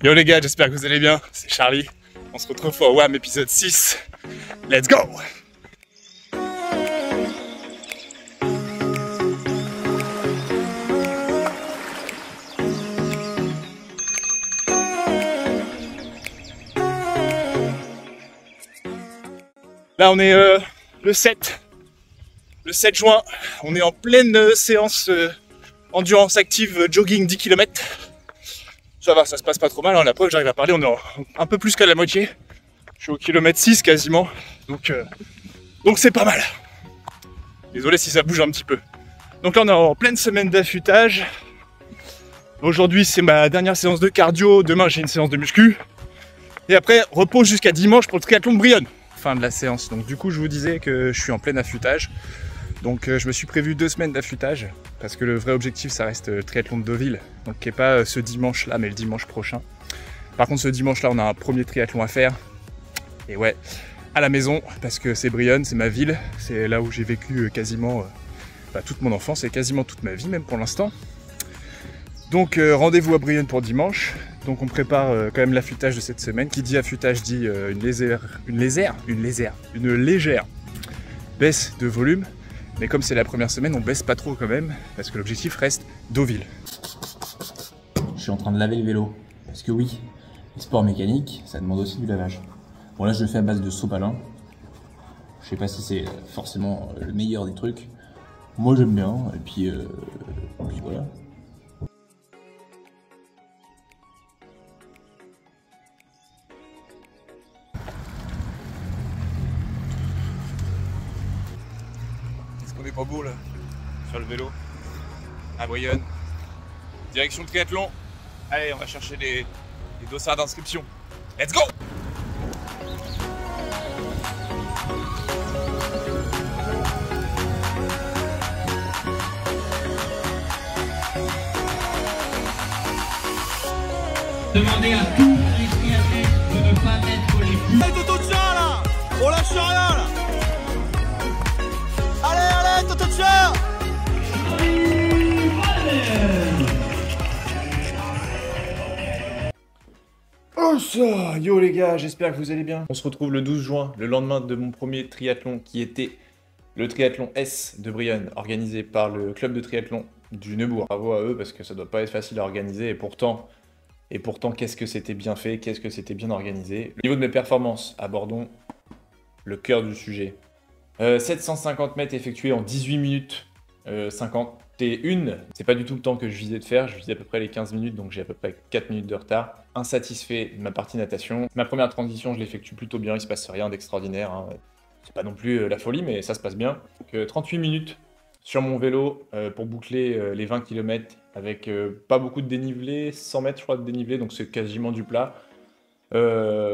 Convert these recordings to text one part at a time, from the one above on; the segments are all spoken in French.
Yo les gars, j'espère que vous allez bien, c'est Charlie. On se retrouve pour WAM épisode 6. Let's go! Là on est le 7 juin, on est en pleine séance endurance active jogging 10 km. Ça va, ça se passe pas trop mal, hein. La preuve, j'arrive à parler, on est un peu plus qu'à la moitié. Je suis au kilomètre 6 quasiment, donc c'est pas mal. Désolé si ça bouge un petit peu. Donc là on est en pleine semaine d'affûtage. Aujourd'hui c'est ma dernière séance de cardio, demain j'ai une séance de muscu. Et après repos jusqu'à dimanche pour le triathlon de Brionne. Fin de la séance, donc du coup je vous disais que je suis en plein affûtage. Donc je me suis prévu 2 semaines d'affûtage parce que le vrai objectif ça reste le triathlon de Deauville, donc qui n'est pas ce dimanche là mais le dimanche prochain. Par contre ce dimanche là on a un premier triathlon à faire, et ouais, à la maison, parce que c'est Brionne, c'est ma ville, c'est là où j'ai vécu quasiment toute mon enfance et quasiment toute ma vie même pour l'instant. Donc rendez-vous à Brionne pour dimanche. Donc on prépare quand même l'affûtage de cette semaine. Qui dit affûtage dit une légère baisse de volume. Mais comme c'est la première semaine, on baisse pas trop quand même, parce que l'objectif reste Deauville. Je suis en train de laver le vélo, parce que oui, les sports mécaniques, ça demande aussi du lavage. Bon là je le fais à base de sopalin. Je sais pas si c'est forcément le meilleur des trucs. Moi j'aime bien, et puis voilà. On est pas beau là, sur le vélo, à Brionne. Direction triathlon. Allez, on va chercher les dossards d'inscription. Let's go! Demandez à tous les triathlètes de ne pas mettre les plus. Allez Toto Tchar là! On lâche rien là! Allez Toto Tchar! Oh ça! Yo les gars, j'espère que vous allez bien. On se retrouve le 12 juin, le lendemain de mon premier triathlon qui était le triathlon S de Brionne, organisé par le club de triathlon du Neubourg. Bravo à eux parce que ça doit pas être facile à organiser et pourtant qu'est-ce que c'était bien fait, qu'est-ce que c'était bien organisé. Au niveau de mes performances, abordons le cœur du sujet. 750 mètres effectués en 18 minutes 51. C'est pas du tout le temps que je visais de faire, je visais à peu près les 15 minutes, donc j'ai à peu près 4 minutes de retard. Insatisfait de ma partie natation. Ma première transition, je l'effectue plutôt bien, il se passe rien d'extraordinaire, hein. C'est pas non plus la folie, mais ça se passe bien. Donc 38 minutes sur mon vélo pour boucler les 20 km avec pas beaucoup de dénivelé, 100 mètres je crois de dénivelé, donc c'est quasiment du plat.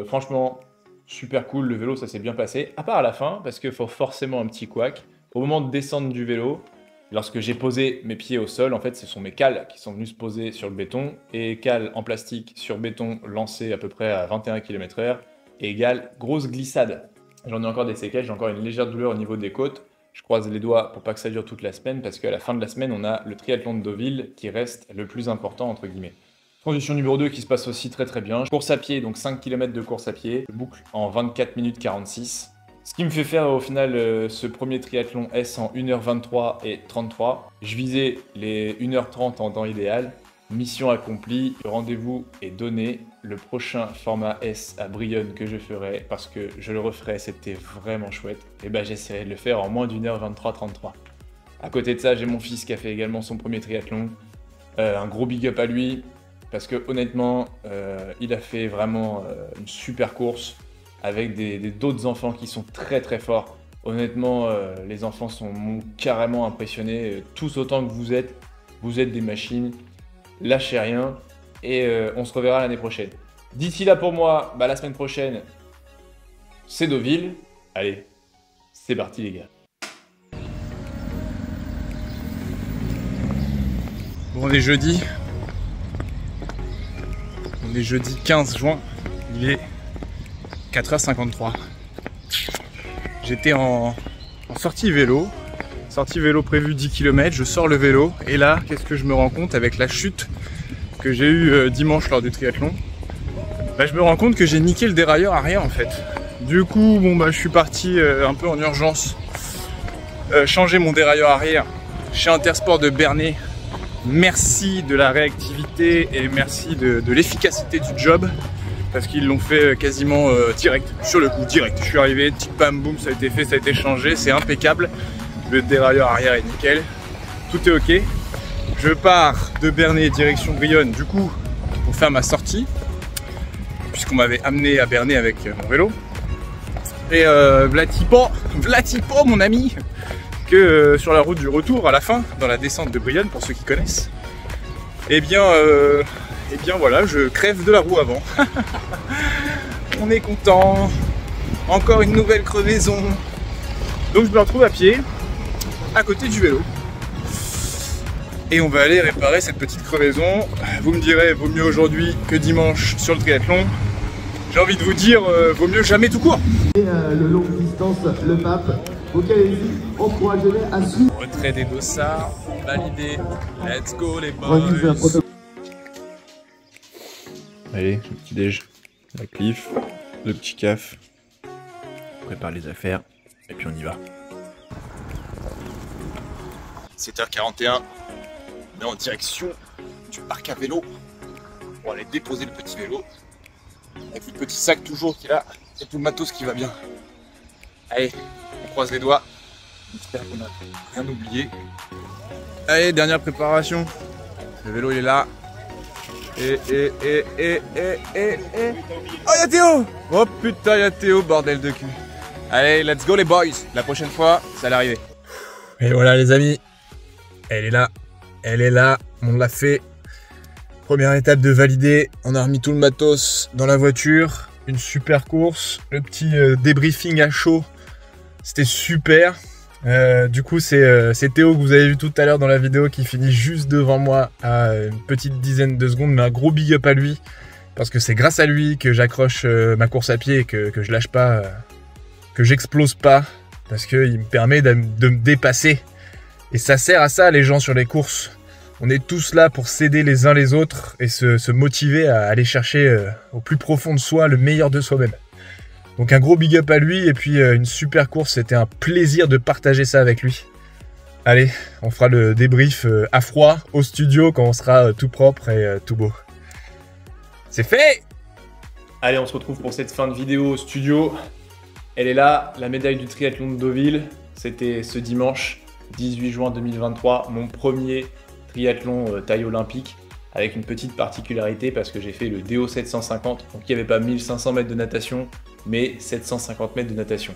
Franchement, super cool, le vélo ça s'est bien passé, à part à la fin, parce qu'il faut forcément un petit couac. Au moment de descendre du vélo, lorsque j'ai posé mes pieds au sol, en fait ce sont mes cales qui sont venus se poser sur le béton, et cales en plastique sur béton lancées à peu près à 21 km/h, égale grosse glissade. J'en ai encore des séquelles, j'ai encore une légère douleur au niveau des côtes. Je croise les doigts pour pas que ça dure toute la semaine, parce qu'à la fin de la semaine, on a le triathlon de Deauville qui reste le plus important entre guillemets. Transition numéro 2 qui se passe aussi très très bien. Course à pied, donc 5 km de course à pied, boucle en 24 minutes 46. Ce qui me fait faire au final ce premier triathlon S en 1h23 et 33. Je visais les 1h30 en temps idéal. Mission accomplie, le rendez-vous est donné. Le prochain format S à Brionne que je ferai, parce que je le referai, c'était vraiment chouette, et ben j'essaierai de le faire en moins d'1h23-33. À côté de ça, j'ai mon fils qui a fait également son premier triathlon. Un gros big up à lui, parce que honnêtement, il a fait vraiment une super course, avec d'autres enfants qui sont très très forts. Honnêtement, les enfants m'ont carrément impressionné, tous autant que vous êtes des machines. Lâchez rien et on se reverra l'année prochaine. D'ici là pour moi, la semaine prochaine, c'est Deauville. Allez, c'est parti les gars. Bon, on est jeudi. On est jeudi 15 juin. Il est 4h53. J'étais en sortie vélo. Sortie vélo prévue 10 km, je sors le vélo et là, qu'est-ce que je me rends compte avec la chute que j'ai eue dimanche lors du triathlon? bah, je me rends compte que j'ai niqué le dérailleur arrière en fait. Du coup, bon bah je suis parti un peu en urgence changer mon dérailleur arrière chez Intersport de Bernay. Merci de la réactivité et merci de l'efficacité du job parce qu'ils l'ont fait quasiment direct, sur le coup, direct. Je suis arrivé, tic bam boum, ça a été fait, ça a été changé, c'est impeccable. Le dérailleur arrière est nickel, tout est ok. Je pars de Bernay direction Brionne du coup pour faire ma sortie puisqu'on m'avait amené à Bernay avec mon vélo. Et Vlatipo mon ami, que sur la route du retour à la fin, dans la descente de Brionne pour ceux qui connaissent, eh bien voilà, je crève de la roue avant. On est content, encore une nouvelle crevaison. Donc je me retrouve à pied, à côté du vélo. Et on va aller réparer cette petite crevaison. Vous me direz, vaut mieux aujourd'hui que dimanche sur le triathlon. J'ai envie de vous dire, vaut mieux jamais tout court. Et le longue distance, le pape, auquel il encouragez-les à suivre. Retrait des dossards, validé. Let's go les boys. Allez, le petit déj, la cliff, le petit caf. On prépare les affaires et puis on y va. 7h41, on est en direction du parc à vélo pour aller déposer le petit vélo. Avec le petit sac toujours qui est là et tout le matos qui va bien. Allez, on croise les doigts. J'espère qu'on a rien oublié. Allez, dernière préparation. Le vélo il est là. Oh y'a Théo! Oh putain y'a Théo, bordel de cul. Allez, let's go les boys. La prochaine fois, ça allait arriver. Et voilà les amis. Elle est là, on l'a fait. Première étape de valider, on a remis tout le matos dans la voiture. Une super course, le petit débriefing à chaud, c'était super. Du coup c'est Théo que vous avez vu tout à l'heure dans la vidéo qui finit juste devant moi à une petite dizaine de secondes, mais un gros big up à lui. Parce que c'est grâce à lui que j'accroche ma course à pied et que je lâche pas, que j'explose pas. Parce qu'il me permet de me dépasser. Et ça sert à ça les gens sur les courses. On est tous là pour s'aider les uns les autres et se motiver à aller chercher au plus profond de soi le meilleur de soi-même. Donc un gros big up à lui et puis une super course, c'était un plaisir de partager ça avec lui. Allez, on fera le débrief à froid au studio quand on sera tout propre et tout beau. C'est fait! Allez, on se retrouve pour cette fin de vidéo au studio. Elle est là, la médaille du triathlon de Deauville. C'était ce dimanche 18 juin 2023, mon premier triathlon taille olympique, avec une petite particularité parce que j'ai fait le DO 750, donc il n'y avait pas 1500 mètres de natation, mais 750 mètres de natation.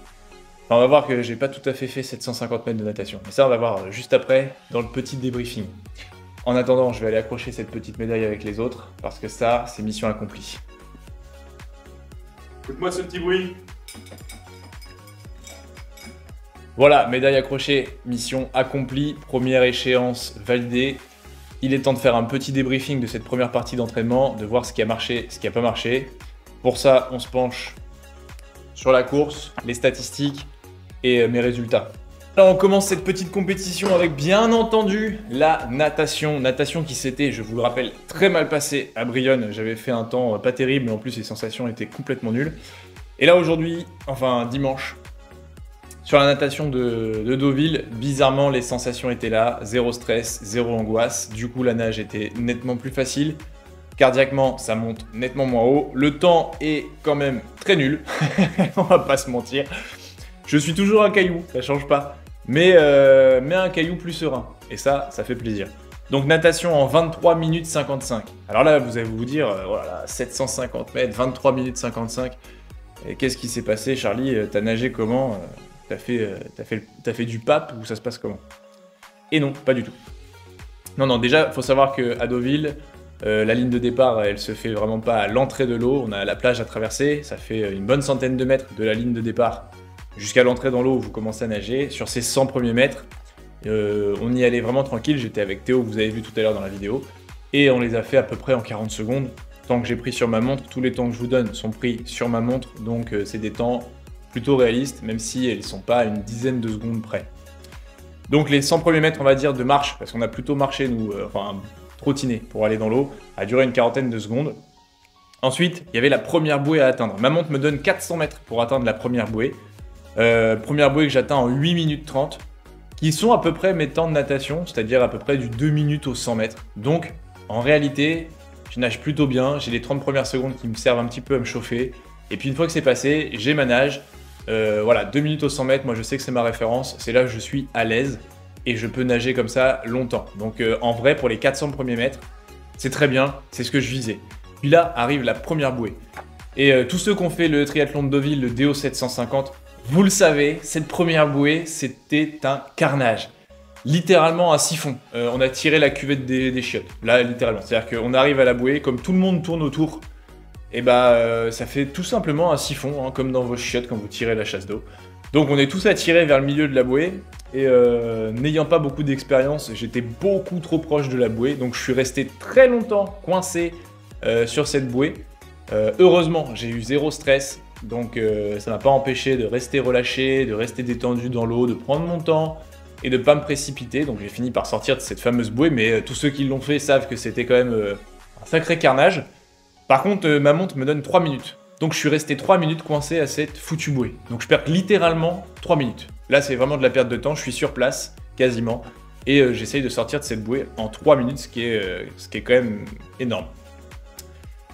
Enfin, on va voir que j'ai pas tout à fait 750 mètres de natation, mais ça on va voir juste après dans le petit débriefing. En attendant, je vais aller accrocher cette petite médaille avec les autres, parce que ça, c'est mission accomplie. Écoute-moi ce petit bruit. Voilà, médaille accrochée, mission accomplie, première échéance validée. Il est temps de faire un petit débriefing de cette première partie d'entraînement, de voir ce qui a marché, ce qui n'a pas marché. Pour ça, on se penche sur la course, les statistiques et mes résultats. Alors, on commence cette petite compétition avec bien entendu la natation. Natation qui s'était, je vous le rappelle, très mal passée à Brionne. J'avais fait un temps pas terrible, mais en plus les sensations étaient complètement nulles. Et là aujourd'hui, enfin dimanche, sur la natation de Deauville, bizarrement, les sensations étaient là, zéro stress, zéro angoisse. Du coup, la nage était nettement plus facile. Cardiaquement, ça monte nettement moins haut. Le temps est quand même très nul, on va pas se mentir. Je suis toujours un caillou, ça change pas, mais un caillou plus serein. Et ça fait plaisir. Donc natation en 23 minutes 55. Alors là, vous allez vous dire, voilà, 750 mètres, 23 minutes 55. Et qu'est-ce qui s'est passé, Charlie? T'as nagé comment? T'as fait du pape ou ça se passe comment? Et non, pas du tout. Non, déjà, il faut savoir qu'à Deauville, la ligne de départ, elle se fait vraiment pas à l'entrée de l'eau. On a la plage à traverser, ça fait une bonne centaine de mètres de la ligne de départ jusqu'à l'entrée dans l'eau où vous commencez à nager. Sur ces 100 premiers mètres, on y allait vraiment tranquille. J'étais avec Théo, que vous avez vu tout à l'heure dans la vidéo, et on les a fait à peu près en 40 secondes. Temps que j'ai pris sur ma montre, tous les temps que je vous donne sont pris sur ma montre, donc c'est des temps plutôt réalistes, même si elles ne sont pas à une dizaine de secondes près. Donc les 100 premiers mètres, on va dire, de marche, parce qu'on a plutôt marché, nous, enfin trottiné pour aller dans l'eau, a duré une quarantaine de secondes. Ensuite, il y avait la première bouée à atteindre. Ma montre me donne 400 mètres pour atteindre la première bouée. Première bouée que j'atteins en 8 minutes 30, qui sont à peu près mes temps de natation, c'est-à-dire à peu près du 2 minutes au 100 mètres. Donc, en réalité, je nage plutôt bien. J'ai les 30 premières secondes qui me servent un petit peu à me chauffer. Et puis une fois que c'est passé, j'ai ma nage. Voilà, 2 minutes au 100 mètres, moi je sais que c'est ma référence. C'est là que je suis à l'aise et je peux nager comme ça longtemps. Donc en vrai, pour les 400 premiers mètres, c'est très bien, c'est ce que je visais. Puis là arrive la première bouée. Et tous ceux qui ont fait le triathlon de Deauville, le DO 750, vous le savez, cette première bouée, c'était un carnage. Littéralement un siphon. On a tiré la cuvette des chiottes. Là, littéralement. C'est-à-dire qu'on arrive à la bouée, comme tout le monde tourne autour, et bah ça fait tout simplement un siphon, hein, comme dans vos chiottes quand vous tirez la chasse d'eau. Donc on est tous attirés vers le milieu de la bouée, et n'ayant pas beaucoup d'expérience, j'étais beaucoup trop proche de la bouée, donc je suis resté très longtemps coincé sur cette bouée. Heureusement, j'ai eu zéro stress, donc ça m'a pas empêché de rester relâché, de rester détendu dans l'eau, de prendre mon temps et de pas me précipiter. Donc j'ai fini par sortir de cette fameuse bouée, mais tous ceux qui l'ont fait savent que c'était quand même un sacré carnage. Par contre, ma montre me donne 3 minutes. Donc je suis resté 3 minutes coincé à cette foutue bouée. Donc je perds littéralement 3 minutes. Là, c'est vraiment de la perte de temps, je suis sur place, quasiment. Et j'essaye de sortir de cette bouée en 3 minutes, ce qui est quand même énorme.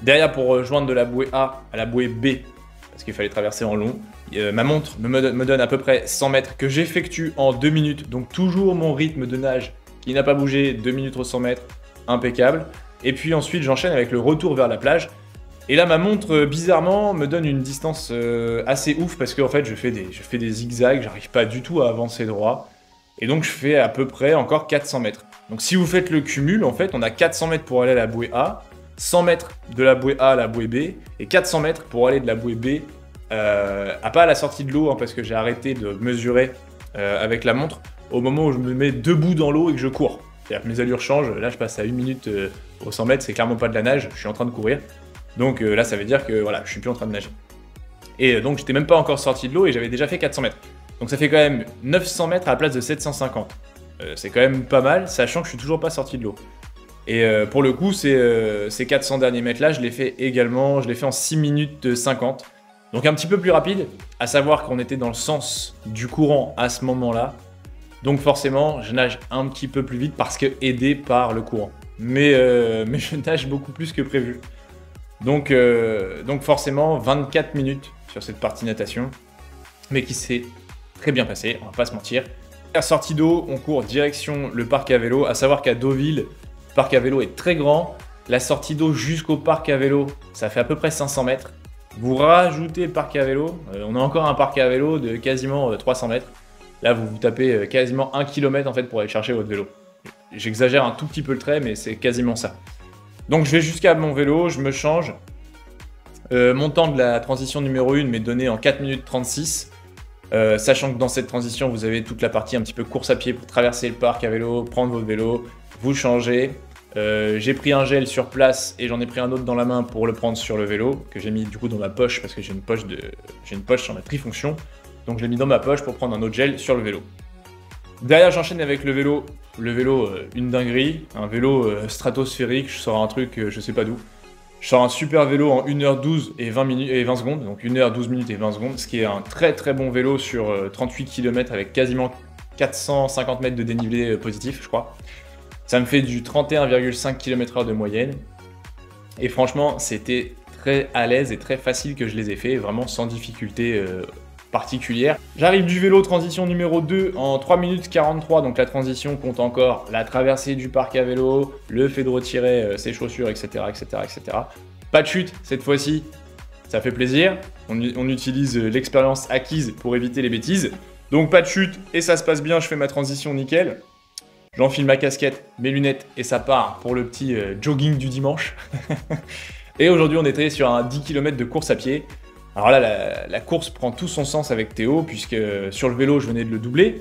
Derrière, pour rejoindre de la bouée A à la bouée B, parce qu'il fallait traverser en long, ma montre me donne à peu près 100 mètres que j'effectue en 2 minutes. Donc toujours mon rythme de nage qui n'a pas bougé, 2 minutes au 100 mètres, impeccable. Et puis ensuite, j'enchaîne avec le retour vers la plage. Et là, ma montre, bizarrement, me donne une distance assez ouf parce qu'en fait, je fais des zigzags, j'arrive pas du tout à avancer droit. Et donc, je fais à peu près encore 400 mètres. Donc, si vous faites le cumul, en fait, on a 400 mètres pour aller à la bouée A, 100 mètres de la bouée A à la bouée B, et 400 mètres pour aller de la bouée B pas à la sortie de l'eau, hein, parce que j'ai arrêté de mesurer avec la montre au moment où je me mets debout dans l'eau et que je cours. C'est-à-dire que mes allures changent. Là, je passe à 1 minute au 100 mètres, c'est clairement pas de la nage, je suis en train de courir. Donc là, ça veut dire que voilà, je suis plus en train de nager. Et donc, j'étais même pas encore sorti de l'eau et j'avais déjà fait 400 mètres. Donc, ça fait quand même 900 mètres à la place de 750. C'est quand même pas mal, sachant que je suis toujours pas sorti de l'eau. Et pour le coup, ces 400 derniers mètres-là, je l'ai fait également, je l'ai fait en 6 minutes 50. Donc, un petit peu plus rapide, à savoir qu'on était dans le sens du courant à ce moment-là. Donc, forcément, je nage un petit peu plus vite parce que aidé par le courant. Mais je nage beaucoup plus que prévu. Donc forcément, 24 minutes sur cette partie natation, mais qui s'est très bien passée, on va pas se mentir. À sortie d'eau, on court direction le parc à vélo, à savoir qu'à Deauville, le parc à vélo est très grand. La sortie d'eau jusqu'au parc à vélo, ça fait à peu près 500 mètres. Vous rajoutez le parc à vélo, on a encore un parc à vélo de quasiment 300 mètres. Là, vous vous tapez quasiment 1 km en fait pour aller chercher votre vélo. J'exagère un tout petit peu le trait, mais c'est quasiment ça. Donc je vais jusqu'à mon vélo, je me change. Mon temps de la transition numéro 1 m'est donné en 4 minutes 36. Sachant que dans cette transition, vous avez toute la partie un petit peu course à pied pour traverser le parc à vélo, prendre votre vélo, vous changer. J'ai pris un gel sur place et j'en ai pris un autre dans la main pour le prendre sur le vélo, que j'ai mis du coup dans ma poche parce que j'ai une poche sur ma trifonction. Donc je l'ai mis dans ma poche pour prendre un autre gel sur le vélo. Derrière, j'enchaîne avec le vélo. Le vélo, une dinguerie. Un vélo stratosphérique, je sors un truc, je sais pas d'où. Je sors un super vélo en 1h12 et 20 secondes. Donc 1h, 12 minutes et 20 secondes. Ce qui est un très très bon vélo sur 38 km avec quasiment 450 mètres de dénivelé positif, je crois. Ça me fait du 31,5 km/h de moyenne. Et franchement, c'était très à l'aise et très facile que je les ai fait, vraiment sans difficulté particulière. J'arrive du vélo, transition numéro 2 en 3 minutes 43, donc la transition compte encore la traversée du parc à vélo, le fait de retirer ses chaussures, etc., etc., etc. Pas de chute cette fois-ci, ça fait plaisir. On utilise l'expérience acquise pour éviter les bêtises. Donc pas de chute et ça se passe bien, je fais ma transition nickel. J'enfile ma casquette, mes lunettes et ça part pour le petit jogging du dimanche. Et aujourd'hui on était sur un 10 km de course à pied. Alors là, la course prend tout son sens avec Théo, puisque sur le vélo, je venais de le doubler.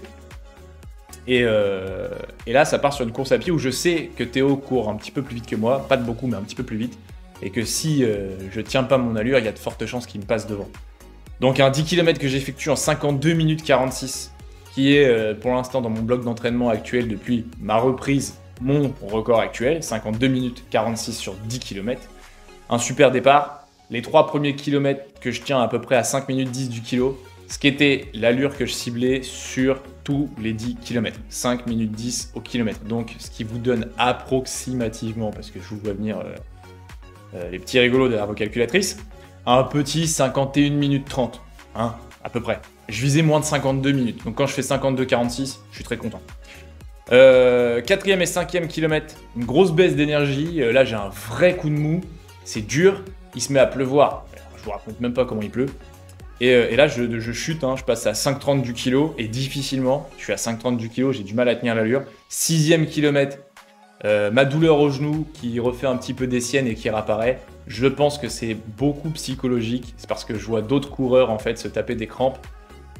Et là, ça part sur une course à pied où je sais que Théo court un petit peu plus vite que moi, pas de beaucoup, mais un petit peu plus vite. Et que si je tiens pas mon allure, il y a de fortes chances qu'il me passe devant. Donc un 10 km que j'effectue en 52 minutes 46, qui est pour l'instant dans mon bloc d'entraînement actuel depuis ma reprise, mon record actuel, 52 minutes 46 sur 10 km. Un super départ. les 3 premiers kilomètres que je tiens à peu près à 5 minutes 10 du kilo, ce qui était l'allure que je ciblais sur tous les 10 km. 5 minutes 10 au kilomètre. Donc, ce qui vous donne approximativement, parce que je vous vois venir les petits rigolos derrière vos calculatrices, un petit 51 minutes 30, hein, à peu près. Je visais moins de 52 minutes. Donc, quand je fais 52-46, je suis très content. 4e et 5e kilomètre, une grosse baisse d'énergie. Là, j'ai un vrai coup de mou. C'est dur. Il se met à pleuvoir. Alors, je vous raconte même pas comment il pleut. Et là, je chute, hein, je passe à 5,30 du kilo, et difficilement, je suis à 5,30 du kilo, j'ai du mal à tenir l'allure. 6e kilomètre, ma douleur au genou qui refait un petit peu des siennes et qui réapparaît. Je pense que c'est beaucoup psychologique, c'est parce que je vois d'autres coureurs en fait se taper des crampes.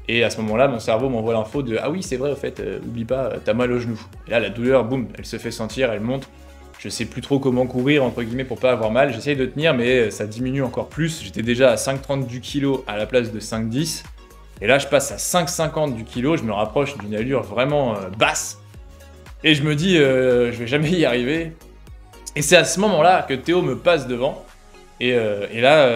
Et à ce moment-là, mon cerveau m'envoie l'info de « Ah oui, c'est vrai, au fait, oublie pas, t'as mal au genou. » Et là, la douleur, boum, elle se fait sentir, elle monte. Je sais plus trop comment courir, entre guillemets, pour pas avoir mal. J'essaye de tenir, mais ça diminue encore plus. J'étais déjà à 5,30 du kilo à la place de 5,10. Et là, je passe à 5,50 du kilo. Je me rapproche d'une allure vraiment basse. Et je me dis, je vais jamais y arriver. Et c'est à ce moment-là que Théo me passe devant. Et là,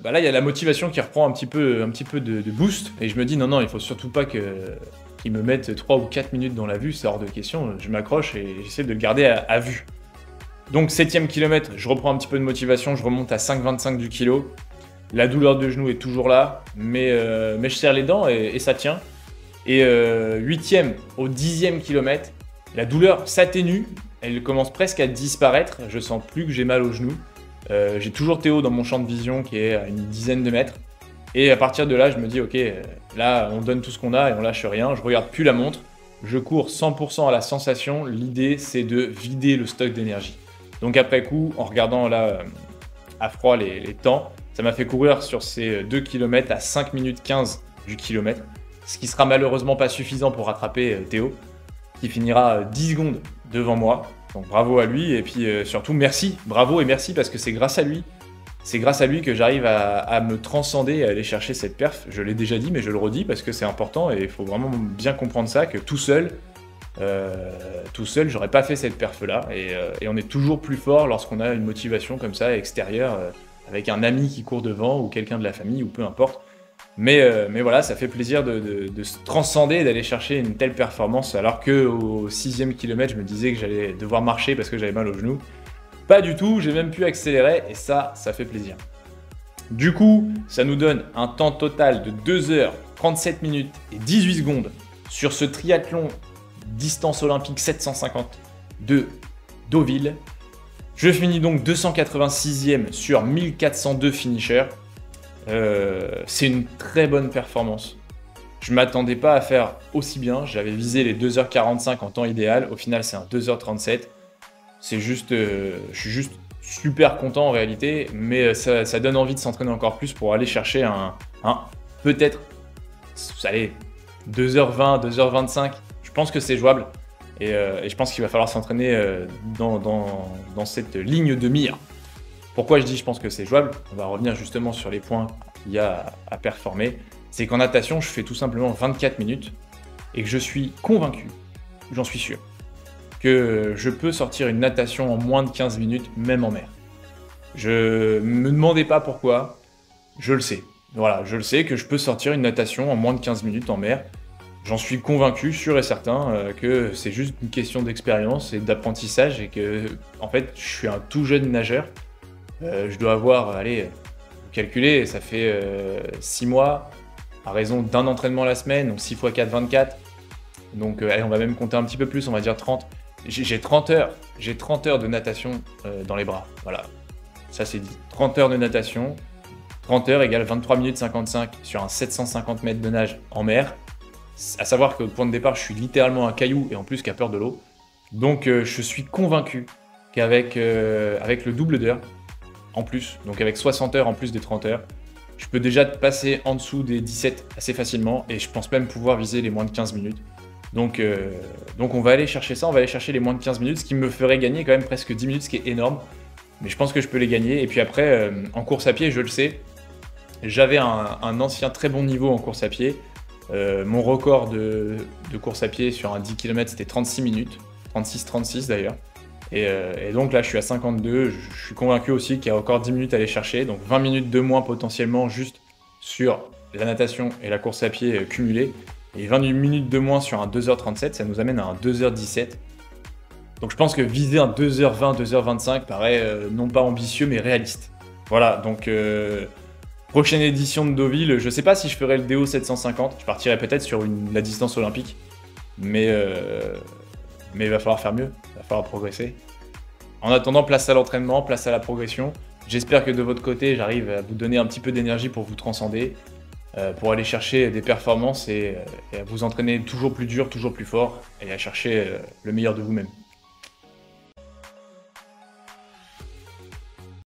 là, il y a la motivation qui reprend un petit peu de boost. Et je me dis, non, il faut surtout pas qu'ils me mettent 3 ou 4 minutes dans la vue. C'est hors de question. Je m'accroche et j'essaie de le garder à vue. Donc 7e kilomètre, je reprends un petit peu de motivation, je remonte à 5,25 du kilo. La douleur de genou est toujours là, mais je serre les dents et ça tient. Et 8e au 10e kilomètre, la douleur s'atténue, elle commence presque à disparaître, je sens plus que j'ai mal au genou. J'ai toujours Théo dans mon champ de vision qui est à une dizaine de mètres. Et à partir de là, je me dis ok, là on donne tout ce qu'on a et on lâche rien, je regarde plus la montre, je cours 100% à la sensation, l'idée c'est de vider le stock d'énergie. Donc après coup, en regardant là à froid les temps, ça m'a fait courir sur ces 2 km à 5 minutes 15 du kilomètre, ce qui sera malheureusement pas suffisant pour rattraper Théo, qui finira 10 secondes devant moi. Donc bravo à lui, et puis surtout merci, bravo et merci, parce que c'est grâce à lui que j'arrive à me transcender et à aller chercher cette perf. Je l'ai déjà dit, mais je le redis parce que c'est important et il faut vraiment bien comprendre ça, que tout seul, j'aurais pas fait cette perf-là. Et on est toujours plus fort lorsqu'on a une motivation comme ça extérieure, avec un ami qui court devant ou quelqu'un de la famille ou peu importe. Mais voilà, ça fait plaisir de se transcender et d'aller chercher une telle performance, alors qu'au 6e kilomètre, je me disais que j'allais devoir marcher parce que j'avais mal au genou. Pas du tout, j'ai même pu accélérer et ça fait plaisir. Du coup, ça nous donne un temps total de 2h37 minutes et 18 secondes sur ce triathlon distance olympique 750 de Deauville. Je finis donc 286e sur 1402 finishers. C'est une très bonne performance. Je m'attendais pas à faire aussi bien. J'avais visé les 2h45 en temps idéal. Au final, c'est un 2h37. C'est juste, je suis juste super content en réalité, mais ça donne envie de s'entraîner encore plus pour aller chercher un peut-être, allez, 2h20, 2h25. Je pense que c'est jouable et je pense qu'il va falloir s'entraîner dans cette ligne de mire. Pourquoi je dis je pense que c'est jouable? On va revenir justement sur les points qu'il y a à performer. C'est qu'en natation, je fais tout simplement 24 minutes et que je suis convaincu, j'en suis sûr, que je peux sortir une natation en moins de 15 minutes, même en mer. Je me demandez pas pourquoi, je le sais. Voilà, je le sais que je peux sortir une natation en moins de 15 minutes en mer. J'en suis convaincu, sûr et certain, que c'est juste une question d'expérience et d'apprentissage et que, en fait, je suis un tout jeune nageur. Je dois avoir, allez, vous calculez, ça fait 6 mois, à raison d'un entraînement la semaine, donc 6 x 4, 24. Donc, allez, on va même compter un petit peu plus, on va dire 30. J'ai 30 heures de natation dans les bras, voilà. Ça c'est dit. 30 heures de natation, 30 heures égale 23 minutes 55 sur un 750 mètres de nage en mer. À savoir que au point de départ, je suis littéralement un caillou et en plus qui a peur de l'eau. Donc je suis convaincu qu'avec avec le double d'heures en plus, donc avec 60 heures en plus des 30 heures, je peux déjà passer en dessous des 17 assez facilement et je pense même pouvoir viser les moins de 15 minutes. Donc on va aller chercher ça, on va aller chercher les moins de 15 minutes, ce qui me ferait gagner quand même presque 10 minutes, ce qui est énorme. Mais je pense que je peux les gagner. Et puis après, en course à pied, je le sais, j'avais un ancien très bon niveau en course à pied. Mon record de course à pied sur un 10 km, c'était 36 minutes, 36-36 d'ailleurs. Et donc là, je suis à 52. Je suis convaincu aussi qu'il y a encore 10 minutes à aller chercher. Donc 20 minutes de moins potentiellement juste sur la natation et la course à pied cumulée. Et 20 minutes de moins sur un 2h37, ça nous amène à un 2h17. Donc je pense que viser un 2h20, 2h25 paraît non pas ambitieux, mais réaliste. Voilà, donc prochaine édition de Deauville. Je sais pas si je ferai le DO 750. Je partirai peut-être sur la distance olympique. Mais il va falloir faire mieux, il va falloir progresser. En attendant, place à l'entraînement, place à la progression. J'espère que de votre côté, j'arrive à vous donner un petit peu d'énergie pour vous transcender, pour aller chercher des performances et à vous entraîner toujours plus dur, toujours plus fort, et à chercher le meilleur de vous-même.